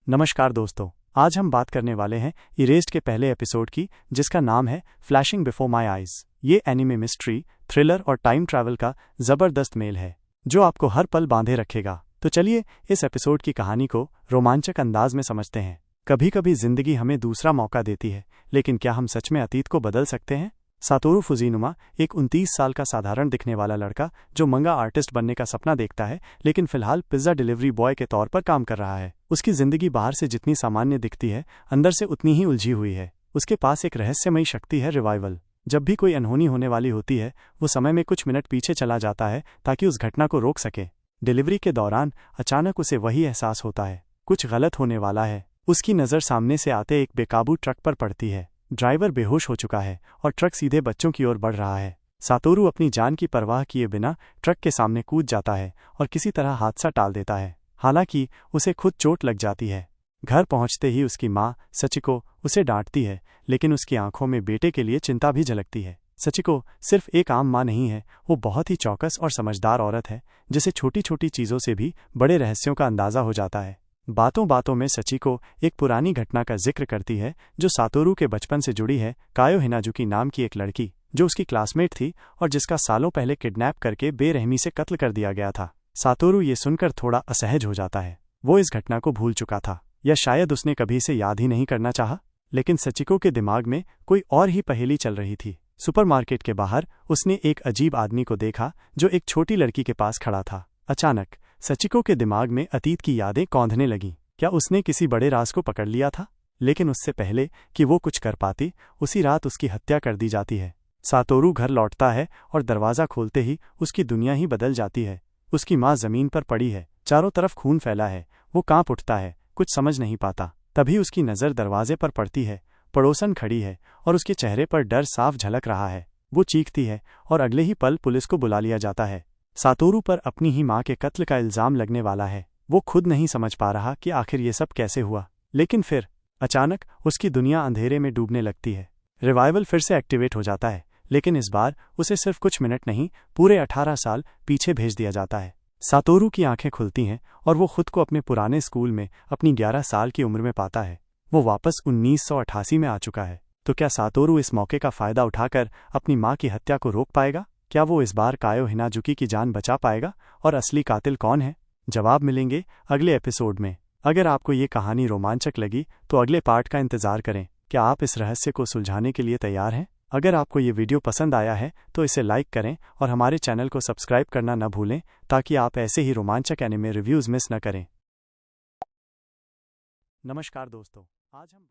नमस्कार दोस्तों, आज हम बात करने वाले हैं इरेज्ड के पहले एपिसोड की, जिसका नाम है फ्लैशिंग बिफोर माई आइज। ये एनिमे मिस्ट्री, थ्रिलर और टाइम ट्रैवल का जबरदस्त मेल है जो आपको हर पल बांधे रखेगा। तो चलिए इस एपिसोड की कहानी को रोमांचक अंदाज में समझते हैं। कभी कभी जिंदगी हमें दूसरा मौका देती है, लेकिन क्या हम सच में अतीत को बदल सकते हैं? सातोरू फुजीनुमा एक 29 साल का साधारण दिखने वाला लड़का जो मंगा आर्टिस्ट बनने का सपना देखता है, लेकिन फिलहाल पिज्जा डिलीवरी बॉय के तौर पर काम कर रहा है। उसकी जिंदगी बाहर से जितनी सामान्य दिखती है, अंदर से उतनी ही उलझी हुई है। उसके पास एक रहस्यमयी शक्ति है, रिवाइवल। जब भी कोई अनहोनी होने वाली होती है, वो समय में कुछ मिनट पीछे चला जाता है ताकि उस घटना को रोक सके। डिलीवरी के दौरान अचानक उसे वही एहसास होता है, कुछ गलत होने वाला है। उसकी नज़र सामने से आते एक बेकाबू ट्रक पर पड़ती है। ड्राइवर बेहोश हो चुका है और ट्रक सीधे बच्चों की ओर बढ़ रहा है। सातोरू अपनी जान की परवाह किए बिना ट्रक के सामने कूद जाता है और किसी तरह हादसा टाल देता है। हालांकि उसे खुद चोट लग जाती है। घर पहुंचते ही उसकी माँ सचिको उसे डांटती है, लेकिन उसकी आंखों में बेटे के लिए चिंता भी झलकती है। सचिको सिर्फ एक आम माँ नहीं है, वो बहुत ही चौकस और समझदार औरत है, जिसे छोटी छोटी चीज़ों से भी बड़े रहस्यों का अंदाज़ा हो जाता है। बातों बातों में सचिको एक पुरानी घटना का जिक्र करती है जो सातोरू के बचपन से जुड़ी है। कायो हिनाजुकी नाम की एक लड़की जो उसकी क्लासमेट थी और जिसका सालों पहले किडनैप करके बेरहमी से कत्ल कर दिया गया था। सातोरू ये सुनकर थोड़ा असहज हो जाता है। वो इस घटना को भूल चुका था, या शायद उसने कभी इसे याद ही नहीं करना चाहा। लेकिन सचिको के दिमाग में कोई और ही पहेली चल रही थी। सुपरमार्केट के बाहर उसने एक अजीब आदमी को देखा जो एक छोटी लड़की के पास खड़ा था। अचानक सचिको के दिमाग में अतीत की यादें कौंधने लगीं। क्या उसने किसी बड़े राज को पकड़ लिया था? लेकिन उससे पहले कि वो कुछ कर पाती, उसी रात उसकी हत्या कर दी जाती है। सातोरू घर लौटता है और दरवाज़ा खोलते ही उसकी दुनिया ही बदल जाती है। उसकी माँ जमीन पर पड़ी है, चारों तरफ खून फैला है। वो कांप उठता है, कुछ समझ नहीं पाता। तभी उसकी नज़र दरवाजे पर पड़ती है। पड़ोसन खड़ी है और उसके चेहरे पर डर साफ झलक रहा है। वो चीखती है और अगले ही पल पुलिस को बुला लिया जाता है। सातोरू पर अपनी ही माँ के कत्ल का इल्ज़ाम लगने वाला है। वो खुद नहीं समझ पा रहा कि आखिर ये सब कैसे हुआ। लेकिन फिर अचानक उसकी दुनिया अंधेरे में डूबने लगती है। रिवाइवल फिर से एक्टिवेट हो जाता है, लेकिन इस बार उसे सिर्फ कुछ मिनट नहीं, पूरे 18 साल पीछे भेज दिया जाता है। सातोरू की आंखें खुलती हैं और वो खुद को अपने पुराने स्कूल में अपनी 11 साल की उम्र में पाता है। वो वापस 1988 में आ चुका है। तो क्या सातोरू इस मौके का फ़ायदा उठाकर अपनी माँ की हत्या को रोक पाएगा? क्या वो इस बार कायो हिनाजुकी की जान बचा पाएगा? और असली कातिल कौन है? जवाब मिलेंगे अगले एपिसोड में। अगर आपको ये कहानी रोमांचक लगी तो अगले पार्ट का इंतज़ार करें। क्या आप इस रहस्य को सुलझाने के लिए तैयार हैं? अगर आपको ये वीडियो पसंद आया है तो इसे लाइक करें और हमारे चैनल को सब्सक्राइब करना न भूलें, ताकि आप ऐसे ही रोमांचक एनिमे रिव्यूज़ मिस न करें। नमस्कार दोस्तों, आज हम